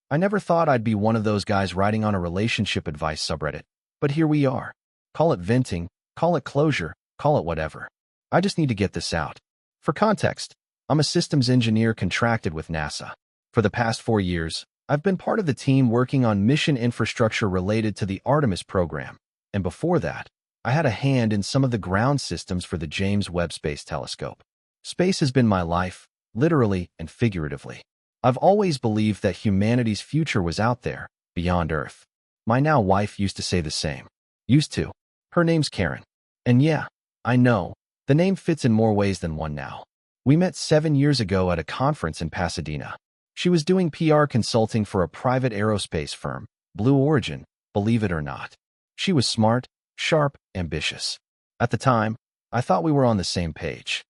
I never thought I'd be one of those guys writing on a relationship advice subreddit, but here we are. Call it venting, call it closure, call it whatever. I just need to get this out. For context, I'm a systems engineer contracted with NASA. For the past 4 years, I've been part of the team working on mission infrastructure related to the Artemis program, and before that, I had a hand in some of the ground systems for the James Webb Space Telescope. Space has been my life, literally and figuratively. I've always believed that humanity's future was out there, beyond Earth. My now wife used to say the same. Used to. Her name's Karen. And yeah, I know, the name fits in more ways than one now. We met 7 years ago at a conference in Pasadena. She was doing PR consulting for a private aerospace firm, Blue Origin, believe it or not. She was smart, sharp, ambitious. At the time, I thought we were on the same page.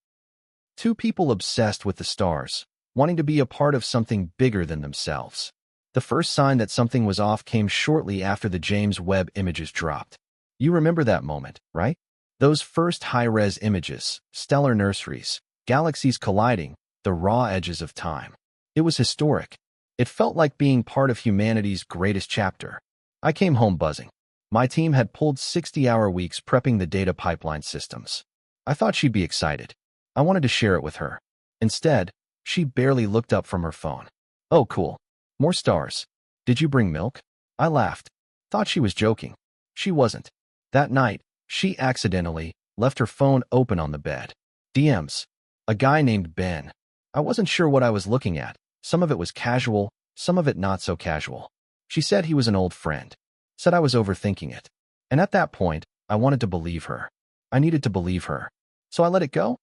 Two people obsessed with the stars, wanting to be a part of something bigger than themselves. The first sign that something was off came shortly after the James Webb images dropped. You remember that moment, right? Those first high-res images, stellar nurseries, galaxies colliding, the raw edges of time. It was historic. It felt like being part of humanity's greatest chapter. I came home buzzing. My team had pulled 60-hour weeks prepping the data pipeline systems. I thought she'd be excited. I wanted to share it with her. Instead, she barely looked up from her phone. Oh, cool. More stars. Did you bring milk? I laughed. Thought she was joking. She wasn't. That night, she accidentally left her phone open on the bed. DMs. A guy named Ben. I wasn't sure what I was looking at. Some of it was casual, some of it not so casual. She said he was an old friend. Said I was overthinking it. And at that point, I wanted to believe her. I needed to believe her. So I let it go.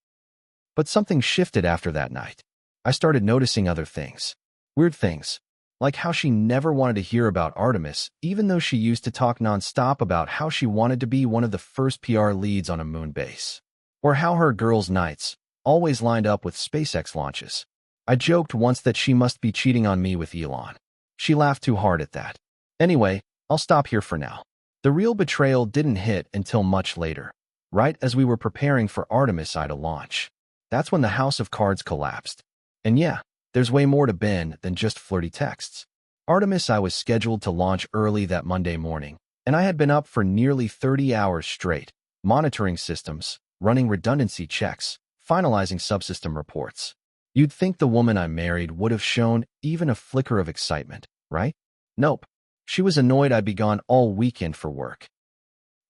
But something shifted after that night. I started noticing other things. Weird things. Like how she never wanted to hear about Artemis, even though she used to talk nonstop about how she wanted to be one of the first PR leads on a moon base. Or how her girls' nights always lined up with SpaceX launches. I joked once that she must be cheating on me with Elon. She laughed too hard at that. Anyway, I'll stop here for now. The real betrayal didn't hit until much later, right as we were preparing for Artemis I to launch. That's when the house of cards collapsed. And yeah, there's way more to Ben than just flirty texts. Artemis I was scheduled to launch early that Monday morning, and I had been up for nearly 30 hours straight, monitoring systems, running redundancy checks, finalizing subsystem reports. You'd think the woman I married would have shown even a flicker of excitement, right? Nope. She was annoyed I'd be gone all weekend for work.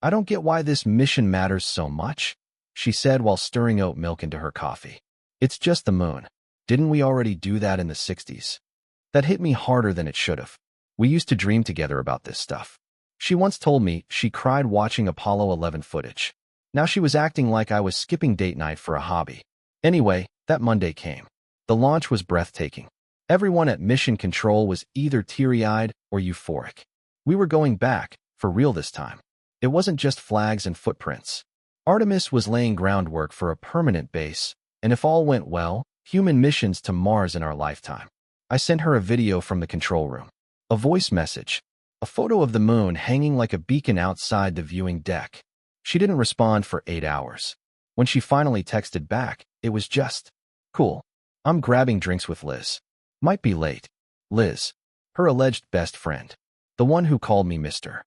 I don't get why this mission matters so much, she said while stirring oat milk into her coffee. It's just the moon. Didn't we already do that in the 60s? That hit me harder than it should have. We used to dream together about this stuff. She once told me she cried watching Apollo 11 footage. Now she was acting like I was skipping date night for a hobby. Anyway, that Monday came. The launch was breathtaking. Everyone at Mission Control was either teary-eyed or euphoric. We were going back, for real this time. It wasn't just flags and footprints. Artemis was laying groundwork for a permanent base, and if all went well, human missions to Mars in our lifetime. I sent her a video from the control room. A voice message. A photo of the moon hanging like a beacon outside the viewing deck. She didn't respond for 8 hours. When she finally texted back, it was just, cool. I'm grabbing drinks with Liz. Might be late. Liz. Her alleged best friend. The one who called me Mr.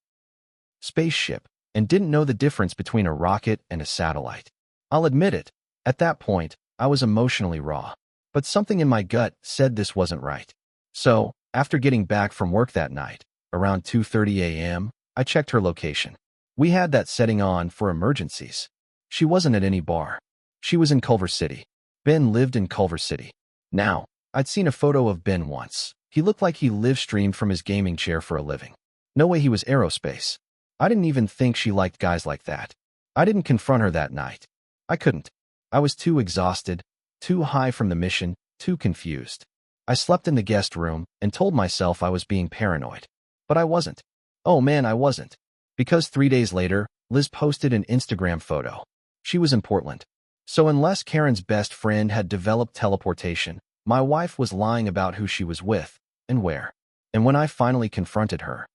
Spaceship, and didn't know the difference between a rocket and a satellite. I'll admit it. At that point, I was emotionally raw. But something in my gut said this wasn't right. So, after getting back from work that night, around 2:30 a.m., I checked her location. We had that setting on for emergencies. She wasn't at any bar. She was in Culver City. Ben lived in Culver City. Now, I'd seen a photo of Ben once. He looked like he live-streamed from his gaming chair for a living. No way he was aerospace. I didn't even think she liked guys like that. I didn't confront her that night. I couldn't. I was too exhausted, too high from the mission, too confused. I slept in the guest room and told myself I was being paranoid. But I wasn't. Oh man, I wasn't. Because 3 days later, Liz posted an Instagram photo. She was in Portland. So unless Karen's best friend had developed teleportation, my wife was lying about who she was with and where. And when I finally confronted her,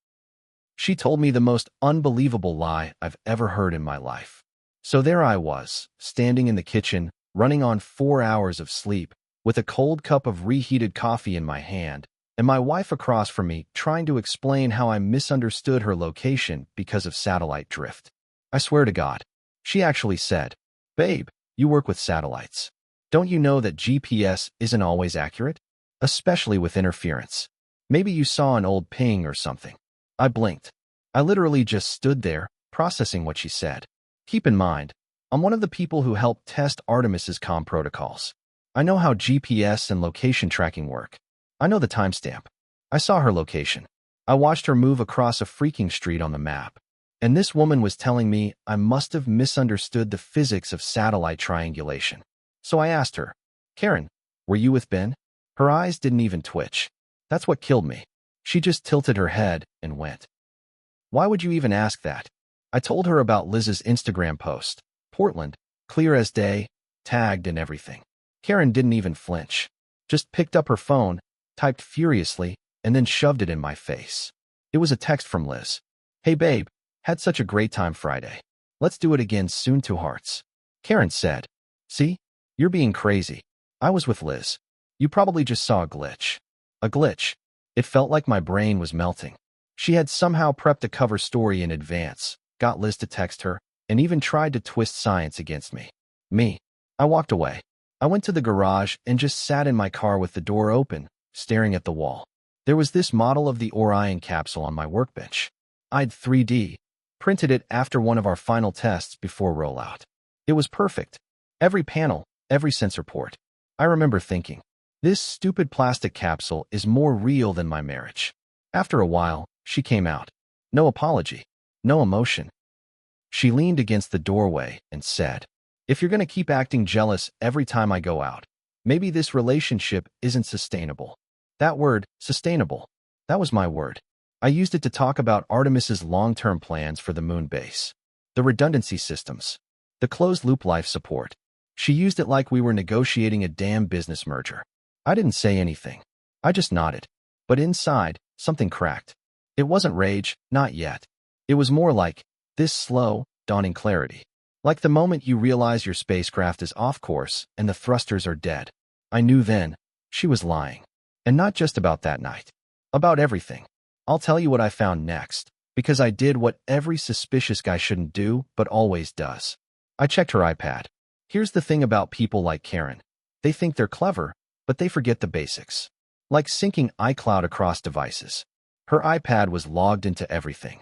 she told me the most unbelievable lie I've ever heard in my life. So there I was, standing in the kitchen, running on 4 hours of sleep, with a cold cup of reheated coffee in my hand, and my wife across from me trying to explain how I misunderstood her location because of satellite drift. I swear to God. She actually said, "Babe, you work with satellites. Don't you know that GPS isn't always accurate? Especially with interference. Maybe you saw an old ping or something." I blinked. I literally just stood there, processing what she said. Keep in mind, I'm one of the people who helped test Artemis's comm protocols. I know how GPS and location tracking work. I know the timestamp. I saw her location. I watched her move across a freaking street on the map. And this woman was telling me I must have misunderstood the physics of satellite triangulation. So I asked her, "Karen, were you with Ben?" Her eyes didn't even twitch. That's what killed me. She just tilted her head and went. "Why would you even ask that?" I told her about Liz's Instagram post. Portland, clear as day, tagged and everything. Karen didn't even flinch. Just picked up her phone, typed furiously, and then shoved it in my face. It was a text from Liz. "Hey babe, had such a great time Friday. Let's do it again soon, 2 hearts." Karen said, "See? You're being crazy. I was with Liz. You probably just saw a glitch." A glitch. It felt like my brain was melting. She had somehow prepped a cover story in advance, got Liz to text her, and even tried to twist science against me. I walked away. I went to the garage and just sat in my car with the door open, staring at the wall. There was this model of the Orion capsule on my workbench. I'd 3D printed it after one of our final tests before rollout. It was perfect. Every panel, every sensor port. I remember thinking, this stupid plastic capsule is more real than my marriage. After a while, she came out. No apology. No emotion. She leaned against the doorway and said, "If you're going to keep acting jealous every time I go out, maybe this relationship isn't sustainable." That word, sustainable, that was my word. I used it to talk about Artemis's long-term plans for the moon base, the redundancy systems, the closed-loop life support. She used it like we were negotiating a damn business merger. I didn't say anything. I just nodded. But inside, something cracked. It wasn't rage, not yet. It was more like this slow, dawning clarity. Like the moment you realize your spacecraft is off course and the thrusters are dead. I knew then she was lying. And not just about that night. About everything. I'll tell you what I found next, because I did what every suspicious guy shouldn't do, but always does. I checked her iPad. Here's the thing about people like Karen. They think they're clever, but they forget the basics. Like syncing iCloud across devices. Her iPad was logged into everything.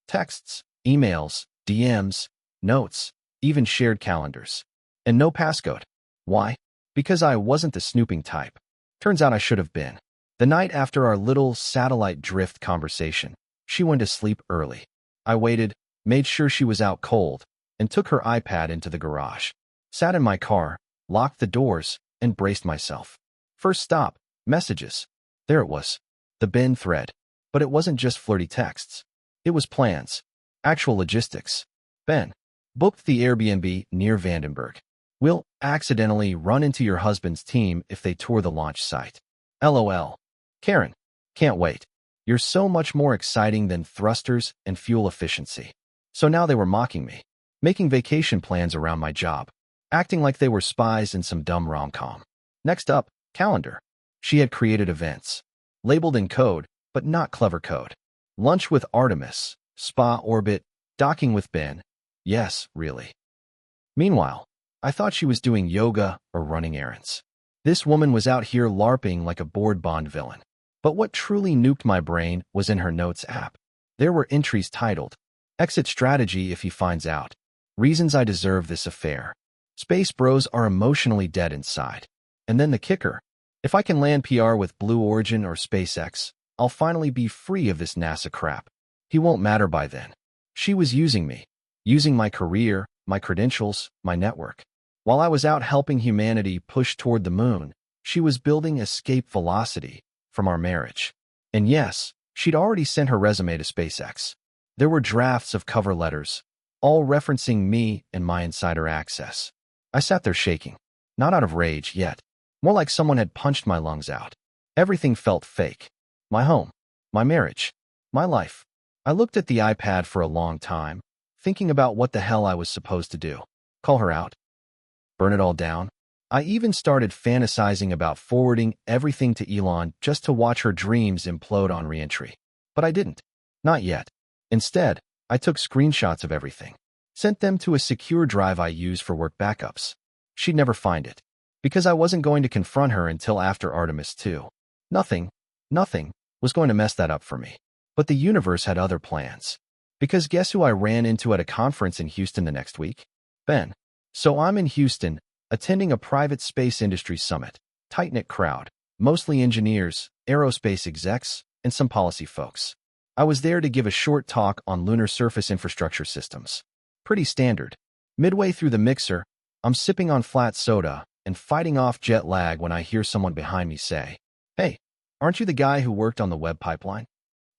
Texts, emails, DMs, notes, even shared calendars. And no passcode. Why? Because I wasn't the snooping type. Turns out I should have been. The night after our little satellite drift conversation, she went to sleep early. I waited, made sure she was out cold, and took her iPad into the garage. Sat in my car, locked the doors, and braced myself. First stop, messages. There it was. The Ben thread. But it wasn't just flirty texts. It was plans. Actual logistics. Ben. Booked the Airbnb near Vandenberg. Will accidentally run into your husband's team if they tour the launch site. LOL. Karen. Can't wait. You're so much more exciting than thrusters and fuel efficiency. So now they were mocking me. Making vacation plans around my job. Acting like they were spies in some dumb rom-com. Next up, calendar. She had created events. Labeled in code, but not clever code. Lunch with Artemis. Spa orbit. Docking with Ben. Yes, really. Meanwhile, I thought she was doing yoga or running errands. This woman was out here LARPing like a bored Bond villain. But what truly nuked my brain was in her notes app. There were entries titled, "Exit strategy if he finds out. Reasons I deserve this affair. Space bros are emotionally dead inside." And then the kicker. If I can land PR with Blue Origin or SpaceX, I'll finally be free of this NASA crap. He won't matter by then. She was using me. Using my career, my credentials, my network. While I was out helping humanity push toward the moon, she was building escape velocity from our marriage. And yes, she'd already sent her resume to SpaceX. There were drafts of cover letters, all referencing me and my insider access. I sat there shaking, not out of rage yet, more like someone had punched my lungs out. Everything felt fake. My home, my marriage, my life. I looked at the iPad for a long time, thinking about what the hell I was supposed to do. Call her out? Burn it all down? I even started fantasizing about forwarding everything to Elon just to watch her dreams implode on reentry. But I didn't. Not yet. Instead, I took screenshots of everything, sent them to a secure drive I use for work backups. She'd never find it, because I wasn't going to confront her until after Artemis 2. Nothing was going to mess that up for me. But the universe had other plans. Because guess who I ran into at a conference in Houston the next week? Ben. So I'm in Houston, attending a private space industry summit. Tight-knit crowd, mostly engineers, aerospace execs, and some policy folks. I was there to give a short talk on lunar surface infrastructure systems. Pretty standard. Midway through the mixer, I'm sipping on flat soda and fighting off jet lag when I hear someone behind me say, "Hey, aren't you the guy who worked on the web pipeline?"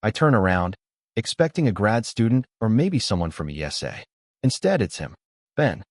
I turn around, expecting a grad student or maybe someone from ESA. Instead, it's him, Ben.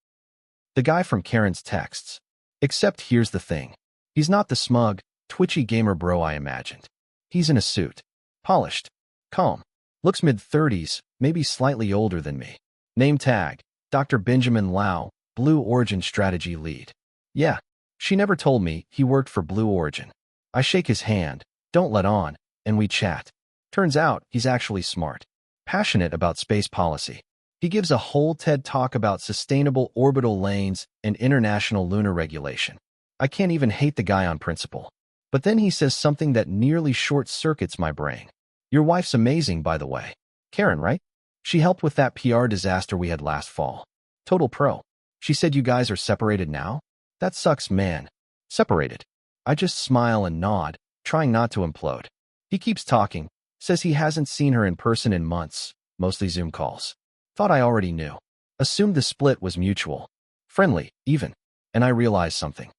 The guy from Karen's texts. Except here's the thing. He's not the smug, twitchy gamer bro I imagined. He's in a suit. Polished. Calm. Looks mid-30s, maybe slightly older than me. Name tag, Dr. Benjamin Lau, Blue Origin Strategy Lead. Yeah, she never told me he worked for Blue Origin. I shake his hand, don't let on, and we chat. Turns out he's actually smart. Passionate about space policy. He gives a whole TED talk about sustainable orbital lanes and international lunar regulation. I can't even hate the guy on principle. But then he says something that nearly short-circuits my brain. Your wife's amazing, by the way. Karen, right? She helped with that PR disaster we had last fall. Total pro. She said you guys are separated now? That sucks, man. Separated. I just smile and nod, trying not to implode. He keeps talking, says he hasn't seen her in person in months, mostly Zoom calls. Thought I already knew. Assumed the split was mutual. Friendly, even. And I realized something.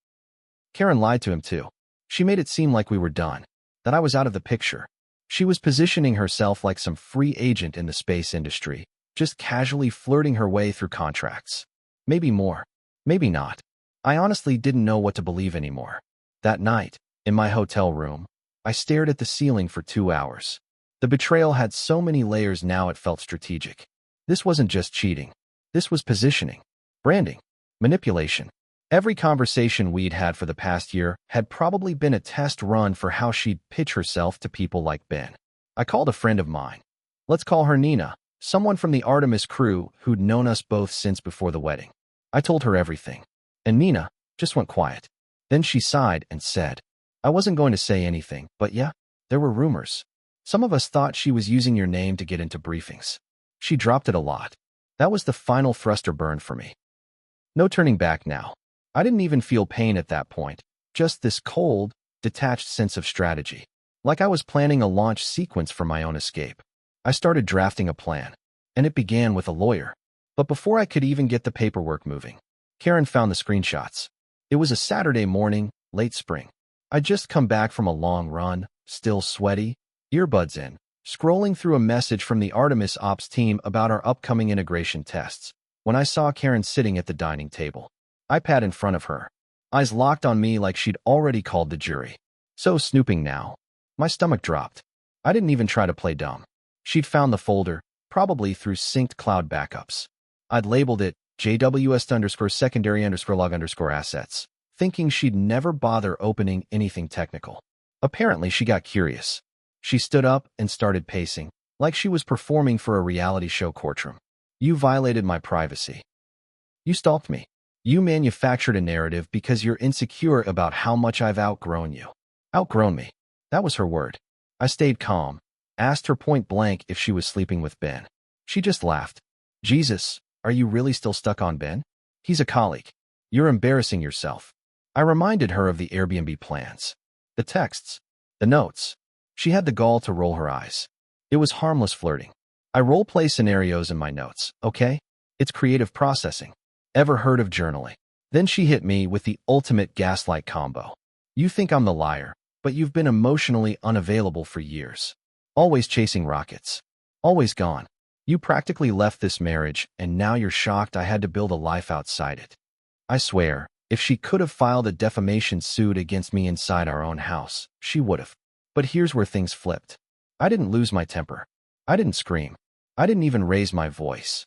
Karen lied to him too. She made it seem like we were done, that I was out of the picture. She was positioning herself like some free agent in the space industry, just casually flirting her way through contracts. Maybe more. Maybe not. I honestly didn't know what to believe anymore. That night, in my hotel room, I stared at the ceiling for 2 hours. The betrayal had so many layers now it felt strategic. This wasn't just cheating. This was positioning, branding, manipulation. Every conversation we'd had for the past year had probably been a test run for how she'd pitch herself to people like Ben. I called a friend of mine. Let's call her Nina, someone from the Artemis crew who'd known us both since before the wedding. I told her everything. And Nina just went quiet. Then she sighed and said, I wasn't going to say anything, but yeah, there were rumors. Some of us thought she was using your name to get into briefings. She dropped it a lot. That was the final thruster burn for me. No turning back now. I didn't even feel pain at that point, just this cold, detached sense of strategy, like I was planning a launch sequence for my own escape. I started drafting a plan, and it began with a lawyer. But before I could even get the paperwork moving, Karen found the screenshots. It was a Saturday morning, late spring. I'd just come back from a long run, still sweaty, earbuds in, scrolling through a message from the Artemis Ops team about our upcoming integration tests, when I saw Karen sitting at the dining table. iPad in front of her, eyes locked on me like she'd already called the jury. So snooping now. My stomach dropped. I didn't even try to play dumb. She'd found the folder, probably through synced cloud backups. I'd labeled it JWS_secondary_log_assets, thinking she'd never bother opening anything technical. Apparently, she got curious. She stood up and started pacing, like she was performing for a reality show courtroom. You violated my privacy. You stalked me. You manufactured a narrative because you're insecure about how much I've outgrown you. Outgrown me. That was her word. I stayed calm, asked her point blank if she was sleeping with Ben. She just laughed. Jesus, are you really still stuck on Ben? He's a colleague. You're embarrassing yourself. I reminded her of the Airbnb plans. The texts. The notes. She had the gall to roll her eyes. It was harmless flirting. I role-play scenarios in my notes, okay? It's creative processing. Ever heard of journaling? Then she hit me with the ultimate gaslight combo. You think I'm the liar, but you've been emotionally unavailable for years. Always chasing rockets. Always gone. You practically left this marriage, and now you're shocked I had to build a life outside it. I swear, if she could have filed a defamation suit against me inside our own house, she would have. But here's where things flipped. I didn't lose my temper. I didn't scream. I didn't even raise my voice.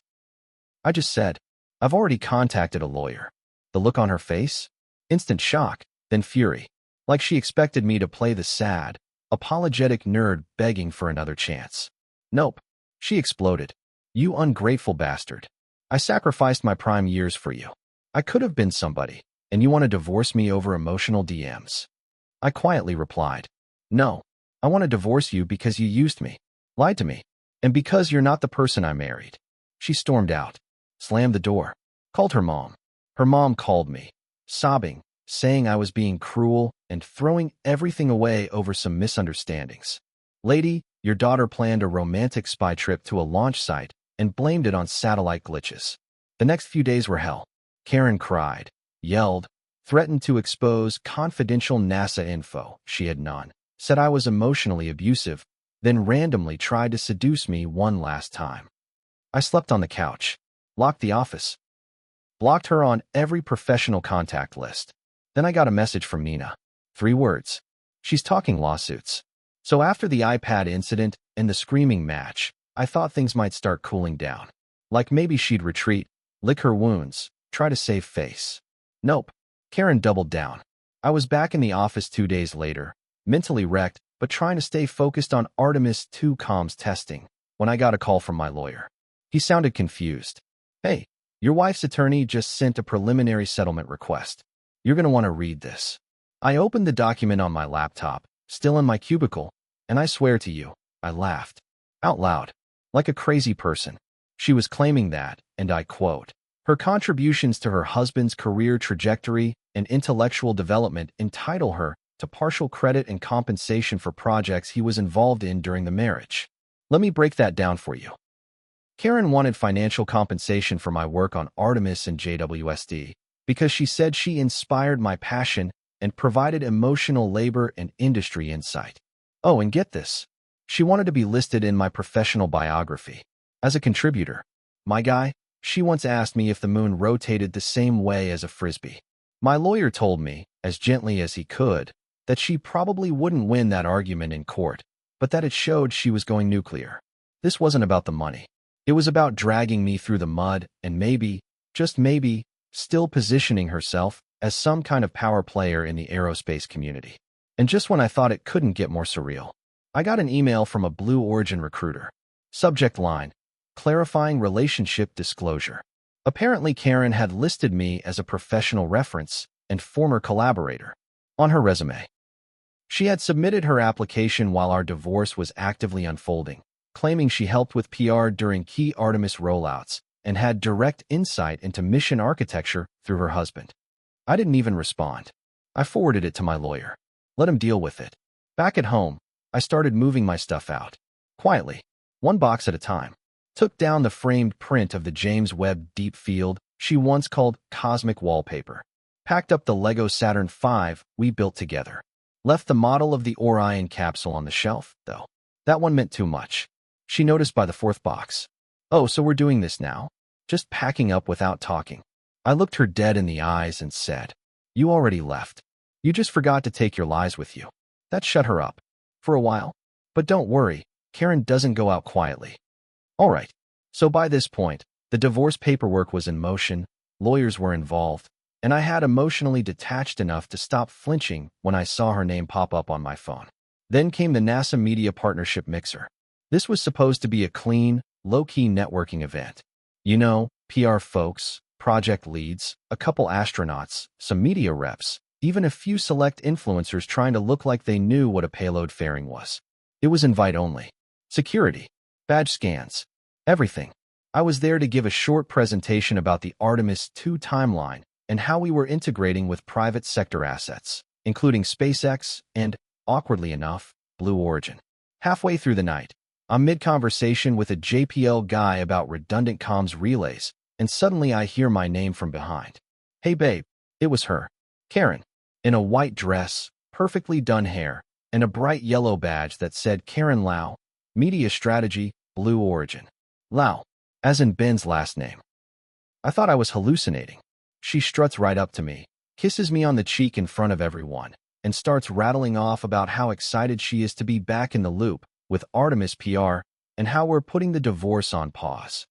I just said, I've already contacted a lawyer. The look on her face? Instant shock, then fury. Like she expected me to play the sad, apologetic nerd begging for another chance. Nope. She exploded. You ungrateful bastard. I sacrificed my prime years for you. I could have been somebody, and you want to divorce me over emotional DMs. I quietly replied, no. I want to divorce you because you used me, lied to me, and because you're not the person I married. She stormed out, slammed the door, called her mom. Her mom called me, sobbing, saying I was being cruel and throwing everything away over some misunderstandings. Lady, your daughter planned a romantic spy trip to a launch site and blamed it on satellite glitches. The next few days were hell. Karen cried, yelled, threatened to expose confidential NASA info she had none, said I was emotionally abusive, then randomly tried to seduce me one last time. I slept on the couch, locked the office, blocked her on every professional contact list. Then I got a message from Nina. 3 words. She's talking lawsuits. So after the iPad incident and the screaming match, I thought things might start cooling down. Like maybe she'd retreat, lick her wounds, try to save face. Nope. Karen doubled down. I was back in the office 2 days later, mentally wrecked, but trying to stay focused on Artemis II comms testing, when I got a call from my lawyer. He sounded confused. Hey, your wife's attorney just sent a preliminary settlement request. You're going to want to read this. I opened the document on my laptop, still in my cubicle, and I swear to you, I laughed. Out loud. Like a crazy person. She was claiming that, and I quote, her contributions to her husband's career trajectory and intellectual development entitle her to partial credit and compensation for projects he was involved in during the marriage. Let me break that down for you. Karen wanted financial compensation for my work on Artemis and JWST because she said she inspired my passion and provided emotional labor and industry insight. Oh, and get this. She wanted to be listed in my professional biography. As a contributor, my guy, she once asked me if the moon rotated the same way as a frisbee. My lawyer told me, as gently as he could, that she probably wouldn't win that argument in court, but that it showed she was going nuclear. This wasn't about the money. It was about dragging me through the mud and maybe, just maybe, still positioning herself as some kind of power player in the aerospace community. And just when I thought it couldn't get more surreal, I got an email from a Blue Origin recruiter. Subject line, clarifying relationship disclosure. Apparently Karen had listed me as a professional reference and former collaborator on her resume. She had submitted her application while our divorce was actively unfolding, claiming she helped with PR during key Artemis rollouts and had direct insight into mission architecture through her husband. I didn't even respond. I forwarded it to my lawyer. Let him deal with it. Back at home, I started moving my stuff out. Quietly, one box at a time. Took down the framed print of the James Webb Deep Field she once called cosmic wallpaper. Packed up the Lego Saturn V we built together. Left the model of the Orion capsule on the shelf, though. That one meant too much. She noticed by the 4th box. Oh, so we're doing this now? Just packing up without talking. I looked her dead in the eyes and said, you already left. You just forgot to take your lies with you. That shut her up. For a while. But don't worry, Karen doesn't go out quietly. All right. So by this point, the divorce paperwork was in motion, lawyers were involved, and I had emotionally detached enough to stop flinching when I saw her name pop up on my phone. Then came the NASA Media Partnership Mixer. This was supposed to be a clean, low-key networking event. You know, PR folks, project leads, a couple astronauts, some media reps, even a few select influencers trying to look like they knew what a payload fairing was. It was invite only. Security. Badge scans. Everything. I was there to give a short presentation about the Artemis II timeline and how we were integrating with private sector assets, including SpaceX and, awkwardly enough, Blue Origin. Halfway through the night, I'm mid-conversation with a JPL guy about redundant comms relays, and suddenly I hear my name from behind. Hey babe, it was her. Karen. In a white dress, perfectly done hair, and a bright yellow badge that said Karen Lau, Media Strategy, Blue Origin. Lau, as in Ben's last name. I thought I was hallucinating. She struts right up to me, kisses me on the cheek in front of everyone, and starts rattling off about how excited she is to be back in the loop with Artemis PR and how we're putting the divorce on pause.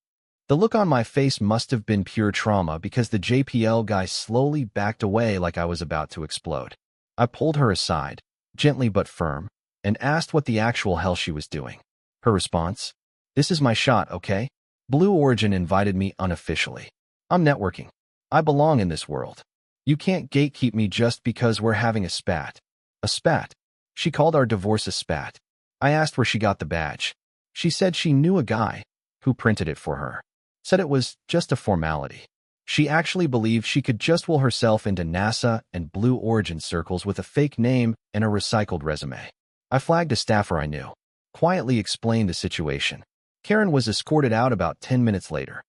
The look on my face must have been pure trauma because the JPL guy slowly backed away like I was about to explode. I pulled her aside, gently but firm, and asked what the actual hell she was doing. Her response? "This is my shot, okay? Blue Origin invited me unofficially. I'm networking. I belong in this world. You can't gatekeep me just because we're having a spat." A spat? She called our divorce a spat. I asked where she got the badge. She said she knew a guy who printed it for her. Said it was just a formality. She actually believed she could just will herself into NASA and Blue Origin circles with a fake name and a recycled resume. I flagged a staffer I knew. Quietly explained the situation. Karen was escorted out about 10 minutes later,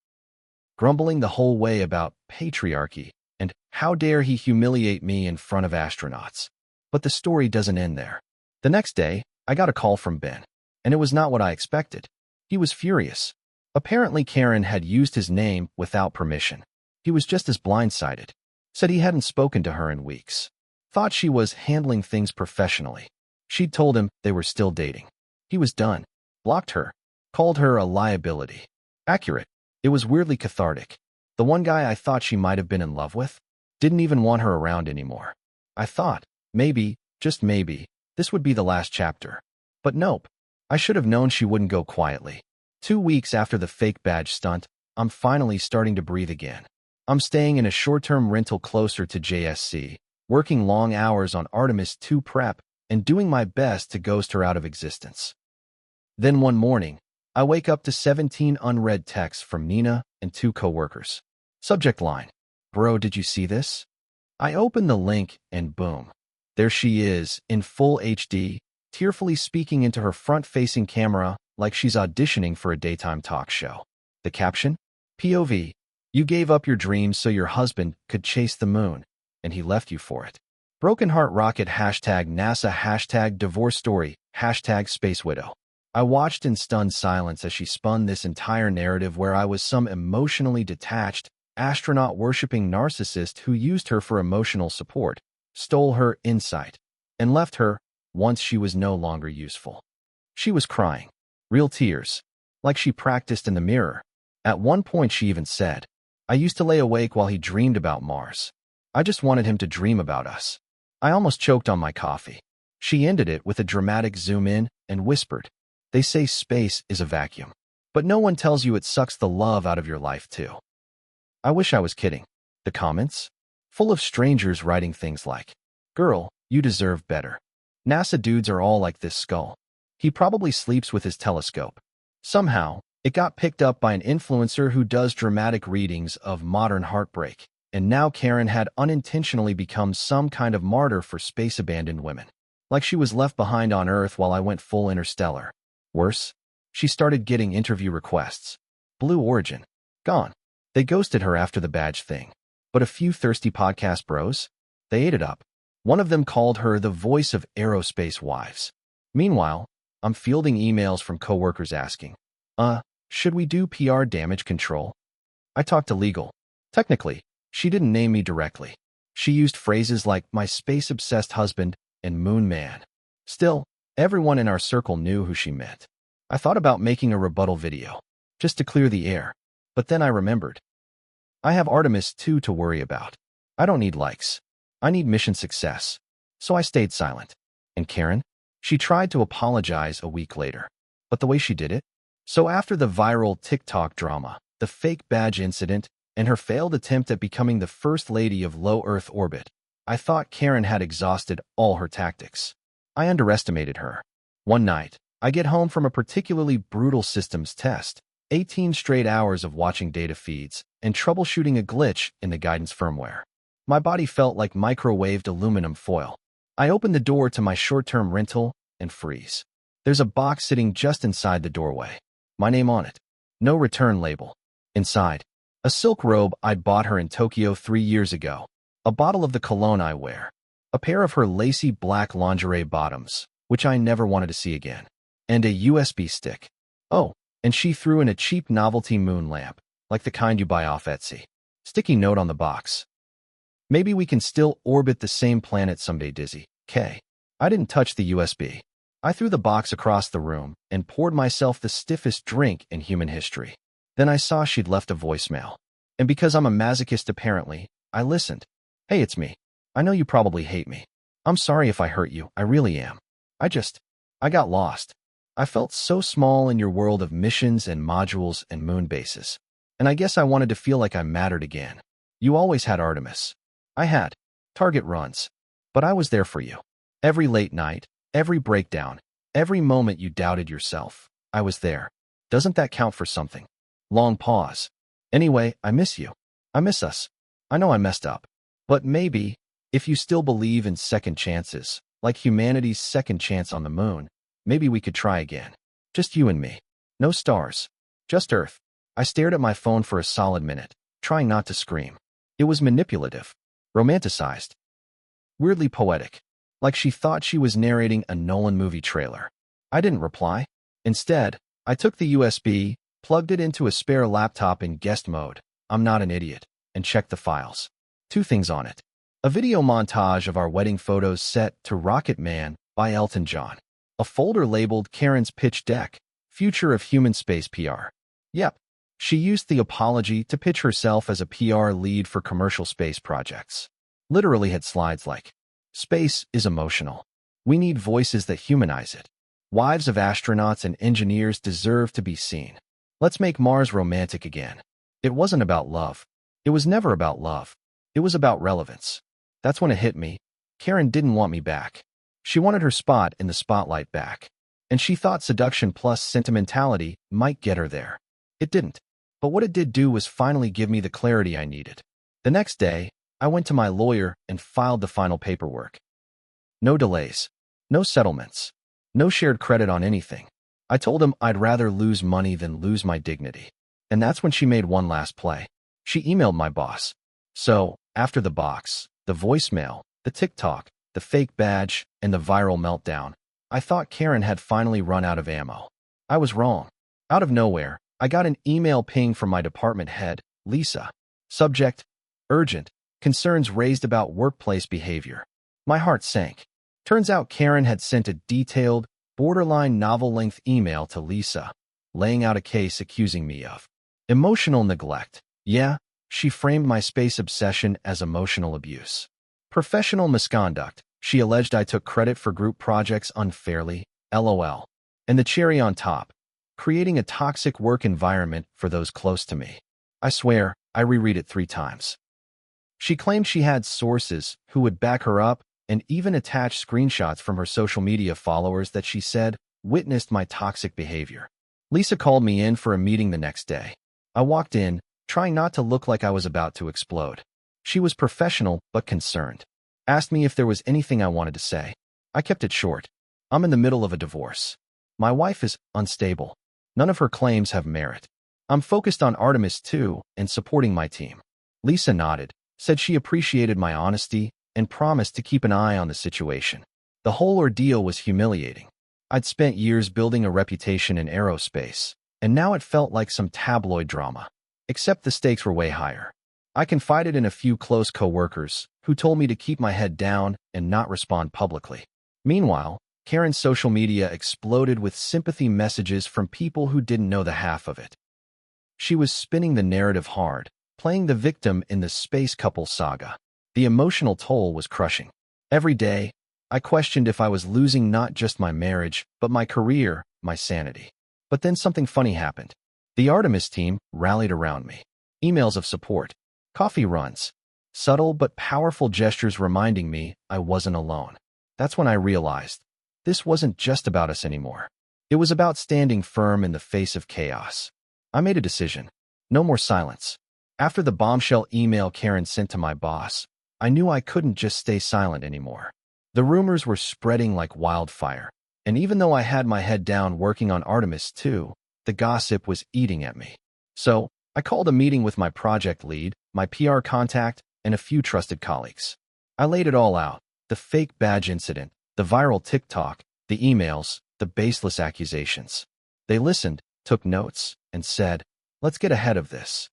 grumbling the whole way about patriarchy and how dare he humiliate me in front of astronauts. But the story doesn't end there. The next day, I got a call from Ben, and it was not what I expected. He was furious. Apparently, Karen had used his name without permission. He was just as blindsided. Said he hadn't spoken to her in weeks. Thought she was handling things professionally. She'd told him they were still dating. He was done. Blocked her. Called her a liability. Accurate. It was weirdly cathartic. The one guy I thought she might have been in love with didn't even want her around anymore. I thought, maybe, just maybe, this would be the last chapter. But nope. I should have known she wouldn't go quietly. 2 weeks after the fake badge stunt, I'm finally starting to breathe again. I'm staying in a short-term rental closer to JSC, working long hours on Artemis 2 prep, and doing my best to ghost her out of existence. Then one morning, I wake up to 17 unread texts from Nina and 2 coworkers. Subject line: "Bro, did you see this?" I open the link and boom. There she is, in full HD, tearfully speaking into her front-facing camera like she's auditioning for a daytime talk show. The caption? POV: "You gave up your dreams so your husband could chase the moon, and he left you for it." Broken Heart Rocket #NASA #divorce story #Space Widow. I watched in stunned silence as she spun this entire narrative where I was some emotionally detached, astronaut-worshipping narcissist who used her for emotional support, stole her insight, and left her once she was no longer useful. She was crying. Real tears. Like she practiced in the mirror. At one point she even said, "I used to lay awake while he dreamed about Mars. I just wanted him to dream about us." I almost choked on my coffee. She ended it with a dramatic zoom in and whispered, "They say space is a vacuum, but no one tells you it sucks the love out of your life too." I wish I was kidding. The comments? Full of strangers writing things like, "Girl, you deserve better. NASA dudes are all like this skull. He probably sleeps with his telescope." Somehow, it got picked up by an influencer who does dramatic readings of modern heartbreak, and now Karen had unintentionally become some kind of martyr for space-abandoned women. Like she was left behind on Earth while I went full interstellar. Worse, she started getting interview requests. Blue Origin. Gone. They ghosted her after the badge thing. But a few thirsty podcast bros? They ate it up. One of them called her the voice of aerospace wives. Meanwhile, I'm fielding emails from coworkers asking, should we do PR damage control? I talked to legal. Technically, she didn't name me directly. She used phrases like my space-obsessed husband and moon man. Still, everyone in our circle knew who she meant. I thought about making a rebuttal video, just to clear the air, but then I remembered. I have Artemis 2 to worry about. I don't need likes. I need mission success. So I stayed silent. And Karen? She tried to apologize a week later. But the way she did it? So after the viral TikTok drama, the fake badge incident, and her failed attempt at becoming the first lady of low Earth orbit, I thought Karen had exhausted all her tactics. I underestimated her. One night, I get home from a particularly brutal systems test, 18 straight hours of watching data feeds, and troubleshooting a glitch in the guidance firmware. My body felt like microwaved aluminum foil. I open the door to my short-term rental and freeze. There's a box sitting just inside the doorway. My name on it. No return label. Inside, a silk robe I'd bought her in Tokyo 3 years ago. A bottle of the cologne I wear. A pair of her lacy black lingerie bottoms, which I never wanted to see again. And a USB stick. Oh, and she threw in a cheap novelty moon lamp, like the kind you buy off Etsy. Sticky note on the box. Maybe we can still orbit the same planet someday, Dizzy. K. I didn't touch the USB. I threw the box across the room and poured myself the stiffest drink in human history. Then Then I saw she'd left a voicemail. And because I'm a masochist apparently, I listened. Hey, it's me. I know you probably hate me. I'm sorry if I hurt you, I really am. I got lost. I felt so small in your world of missions and modules and moon bases. And I guess I wanted to feel like I mattered again. You always had Artemis. I had target runs. But I was there for you. Every late night, every breakdown, every moment you doubted yourself, I was there. Doesn't that count for something? Long pause. Anyway, I miss you. I miss us. I know I messed up. But maybe, if you still believe in second chances, like humanity's second chance on the moon, maybe we could try again. Just you and me. No stars. Just Earth. I stared at my phone for a solid minute, trying not to scream. It was manipulative. Romanticized. Weirdly poetic. Like she thought she was narrating a Nolan movie trailer. I didn't reply. Instead, I took the USB, plugged it into a spare laptop in guest mode, I'm not an idiot, and checked the files. 2 things on it. A video montage of our wedding photos set to Rocket Man by Elton John. A folder labeled Karen's Pitch Deck, Future of Human Space PR. Yep, she used the apology to pitch herself as a PR lead for commercial space projects. Literally had slides like, space is emotional. We need voices that humanize it. Wives of astronauts and engineers deserve to be seen. Let's make Mars romantic again. It wasn't about love. It was never about love. It was about relevance. That's when it hit me. Karen didn't want me back. She wanted her spot in the spotlight back. And she thought seduction plus sentimentality might get her there. It didn't. But what it did do was finally give me the clarity I needed. The next day, I went to my lawyer and filed the final paperwork. No delays. No settlements. No shared credit on anything. I told him I'd rather lose money than lose my dignity. And that's when she made one last play. She emailed my boss. So, after the box, the voicemail, the TikTok, the fake badge, and the viral meltdown, I thought Karen had finally run out of ammo. I was wrong. Out of nowhere, I got an email ping from my department head, Lisa. Subject, urgent, concerns raised about workplace behavior. My heart sank. Turns out Karen had sent a detailed, borderline novel-length email to Lisa, laying out a case accusing me of emotional neglect. Yeah, she framed my space obsession as emotional abuse. Professional misconduct. She alleged I took credit for group projects unfairly, LOL. And the cherry on top, creating a toxic work environment for those close to me. I swear, I reread it 3 times. She claimed she had sources who would back her up and even attached screenshots from her social media followers that she said witnessed my toxic behavior. Lisa called me in for a meeting the next day. I walked in, trying not to look like I was about to explode. She was professional but concerned. Asked me if there was anything I wanted to say. I kept it short. I'm in the middle of a divorce. My wife is unstable. None of her claims have merit. I'm focused on Artemis too and supporting my team. Lisa nodded, said she appreciated my honesty, and promised to keep an eye on the situation. The whole ordeal was humiliating. I'd spent years building a reputation in aerospace, and now it felt like some tabloid drama. Except the stakes were way higher. I confided in a few close co-workers who told me to keep my head down and not respond publicly. Meanwhile, Karen's social media exploded with sympathy messages from people who didn't know the half of it. She was spinning the narrative hard, playing the victim in the space couple saga. The emotional toll was crushing. Every day, I questioned if I was losing not just my marriage, but my career, my sanity. But then something funny happened. The Artemis team rallied around me. Emails of support, coffee runs, subtle but powerful gestures reminding me I wasn't alone. That's when I realized this wasn't just about us anymore. It was about standing firm in the face of chaos. I made a decision. No more silence. After the bombshell email Karen sent to my boss, I knew I couldn't just stay silent anymore. The rumors were spreading like wildfire, and even though I had my head down working on Artemis too, the gossip was eating at me. So, I called a meeting with my project lead, my PR contact, and a few trusted colleagues. I laid it all out: the fake badge incident, the viral TikTok, the emails, the baseless accusations. They listened, took notes, and said, "Let's get ahead of this."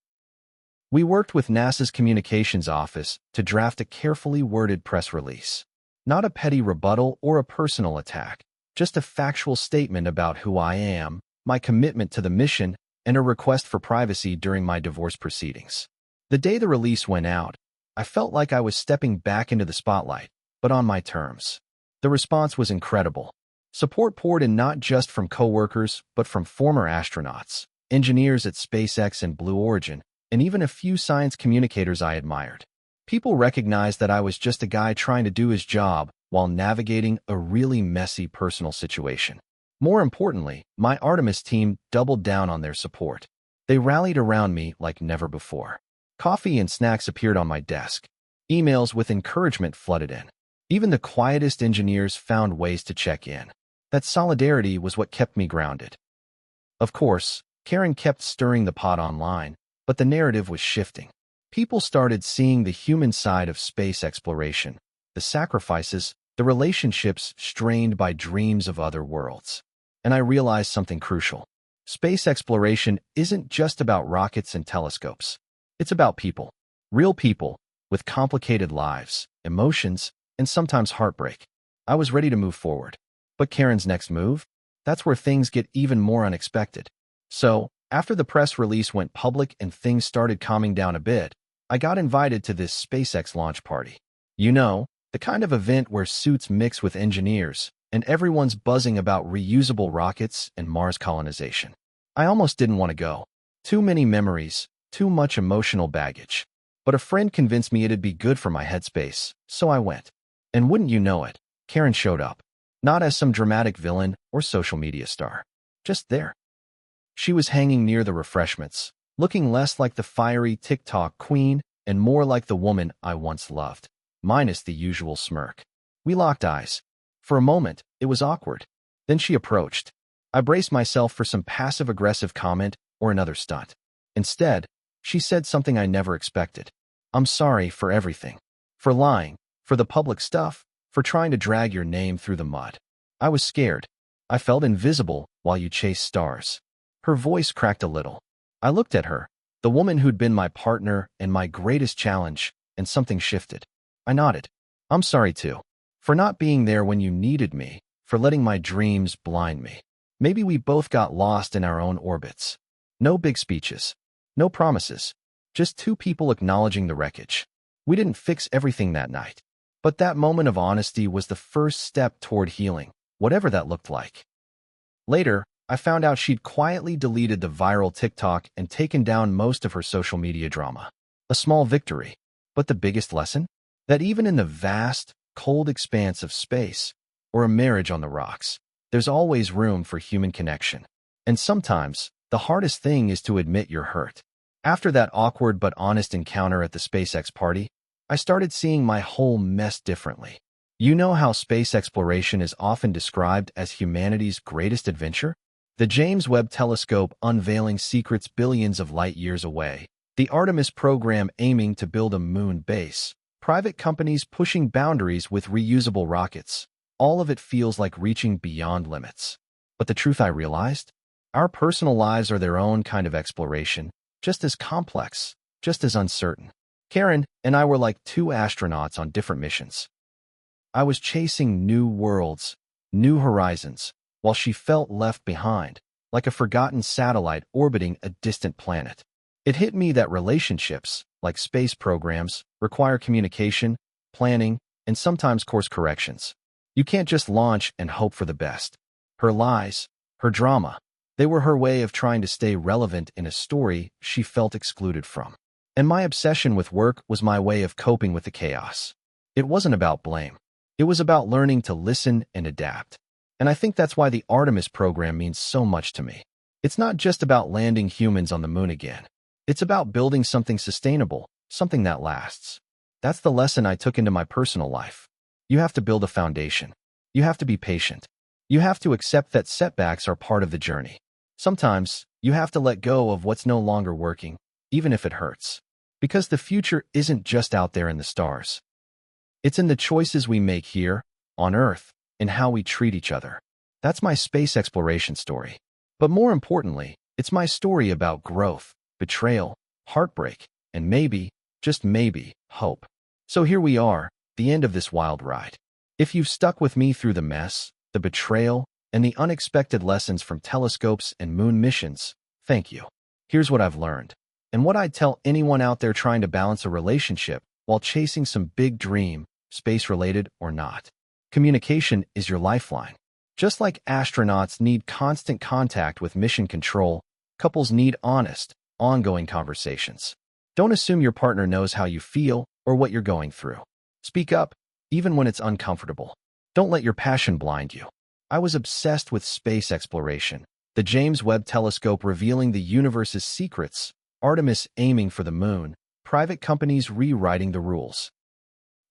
We worked with NASA's communications office to draft a carefully worded press release. Not a petty rebuttal or a personal attack, just a factual statement about who I am, my commitment to the mission, and a request for privacy during my divorce proceedings. The day the release went out, I felt like I was stepping back into the spotlight, but on my terms. The response was incredible. Support poured in not just from coworkers, but from former astronauts, engineers at SpaceX and Blue Origin, and even a few science communicators I admired. People recognized that I was just a guy trying to do his job while navigating a really messy personal situation. More importantly, my Artemis team doubled down on their support. They rallied around me like never before. Coffee and snacks appeared on my desk. Emails with encouragement flooded in. Even the quietest engineers found ways to check in. That solidarity was what kept me grounded. Of course, Karen kept stirring the pot online, but the narrative was shifting. People started seeing the human side of space exploration, the sacrifices, the relationships strained by dreams of other worlds. And I realized something crucial. Space exploration isn't just about rockets and telescopes. It's about people. Real people, with complicated lives, emotions, and sometimes heartbreak. I was ready to move forward. But Karen's next move? That's where things get even more unexpected. So, after the press release went public and things started calming down a bit, I got invited to this SpaceX launch party. You know, the kind of event where suits mix with engineers, and everyone's buzzing about reusable rockets and Mars colonization. I almost didn't want to go. Too many memories, too much emotional baggage. But a friend convinced me it'd be good for my headspace, so I went. And wouldn't you know it, Karen showed up. Not as some dramatic villain or social media star. Just there. She was hanging near the refreshments, looking less like the fiery TikTok queen and more like the woman I once loved, minus the usual smirk. We locked eyes. For a moment, it was awkward. Then she approached. I braced myself for some passive-aggressive comment or another stunt. Instead, she said something I never expected. I'm sorry for everything. For lying, for the public stuff, for trying to drag your name through the mud. I was scared. I felt invisible while you chased stars. Her voice cracked a little. I looked at her, the woman who'd been my partner and my greatest challenge, and something shifted. I nodded. I'm sorry too. For not being there when you needed me, for letting my dreams blind me. Maybe we both got lost in our own orbits. No big speeches. No promises. Just two people acknowledging the wreckage. We didn't fix everything that night. But that moment of honesty was the first step toward healing, whatever that looked like. Later, I found out she'd quietly deleted the viral TikTok and taken down most of her social media drama. A small victory. But the biggest lesson? That even in the vast, cold expanse of space, or a marriage on the rocks, there's always room for human connection. And sometimes, the hardest thing is to admit you're hurt. After that awkward but honest encounter at the SpaceX party, I started seeing my whole mess differently. You know how space exploration is often described as humanity's greatest adventure? The James Webb Telescope unveiling secrets billions of light years away, the Artemis program aiming to build a moon base, private companies pushing boundaries with reusable rockets. All of it feels like reaching beyond limits. But the truth I realized? Our personal lives are their own kind of exploration, just as complex, just as uncertain. Karen and I were like two astronauts on different missions. I was chasing new worlds, new horizons, while she felt left behind, like a forgotten satellite orbiting a distant planet. It hit me that relationships, like space programs, require communication, planning, and sometimes course corrections. You can't just launch and hope for the best. Her lies, her drama, they were her way of trying to stay relevant in a story she felt excluded from. And my obsession with work was my way of coping with the chaos. It wasn't about blame. It was about learning to listen and adapt. And I think that's why the Artemis program means so much to me. It's not just about landing humans on the moon again. It's about building something sustainable, something that lasts. That's the lesson I took into my personal life. You have to build a foundation. You have to be patient. You have to accept that setbacks are part of the journey. Sometimes, you have to let go of what's no longer working, even if it hurts. Because the future isn't just out there in the stars. It's in the choices we make here, on Earth, and how we treat each other. That's my space exploration story. But more importantly, it's my story about growth, betrayal, heartbreak, and maybe, just maybe, hope. So here we are, the end of this wild ride. If you've stuck with me through the mess, the betrayal, and the unexpected lessons from telescopes and moon missions, thank you. Here's what I've learned, and what I'd tell anyone out there trying to balance a relationship while chasing some big dream, space-related or not. Communication is your lifeline. Just like astronauts need constant contact with mission control, couples need honest, ongoing conversations. Don't assume your partner knows how you feel or what you're going through. Speak up, even when it's uncomfortable. Don't let your passion blind you. I was obsessed with space exploration, the James Webb Telescope revealing the universe's secrets, Artemis aiming for the moon, private companies rewriting the rules.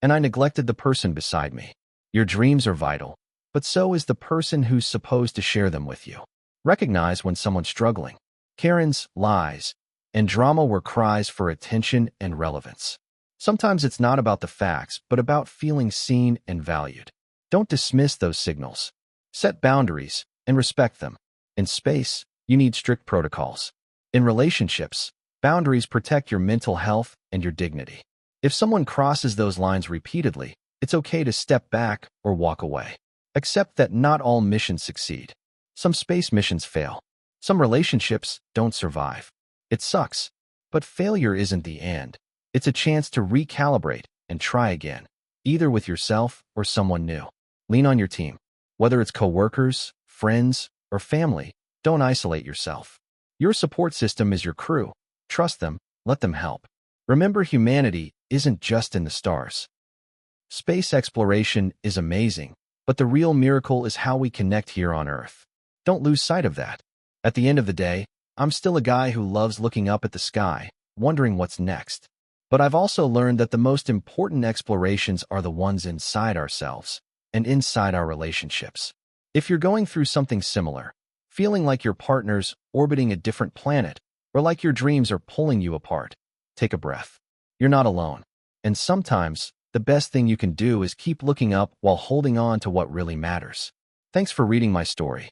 And I neglected the person beside me. Your dreams are vital, but so is the person who's supposed to share them with you. Recognize when someone's struggling. Karens, lies, and drama were cries for attention and relevance. Sometimes it's not about the facts, but about feeling seen and valued. Don't dismiss those signals. Set boundaries and respect them. In space, you need strict protocols. In relationships, boundaries protect your mental health and your dignity. If someone crosses those lines repeatedly, it's okay to step back or walk away. Accept that not all missions succeed. Some space missions fail. Some relationships don't survive. It sucks, but failure isn't the end. It's a chance to recalibrate and try again, either with yourself or someone new. Lean on your team. Whether it's coworkers, friends, or family, don't isolate yourself. Your support system is your crew. Trust them, let them help. Remember, humanity isn't just in the stars. Space exploration is amazing, but the real miracle is how we connect here on Earth. Don't lose sight of that. At the end of the day, I'm still a guy who loves looking up at the sky, wondering what's next. But I've also learned that the most important explorations are the ones inside ourselves and inside our relationships. If you're going through something similar, feeling like your partner's orbiting a different planet, or like your dreams are pulling you apart, take a breath. You're not alone. And sometimes, the best thing you can do is keep looking up while holding on to what really matters. Thanks for reading my story.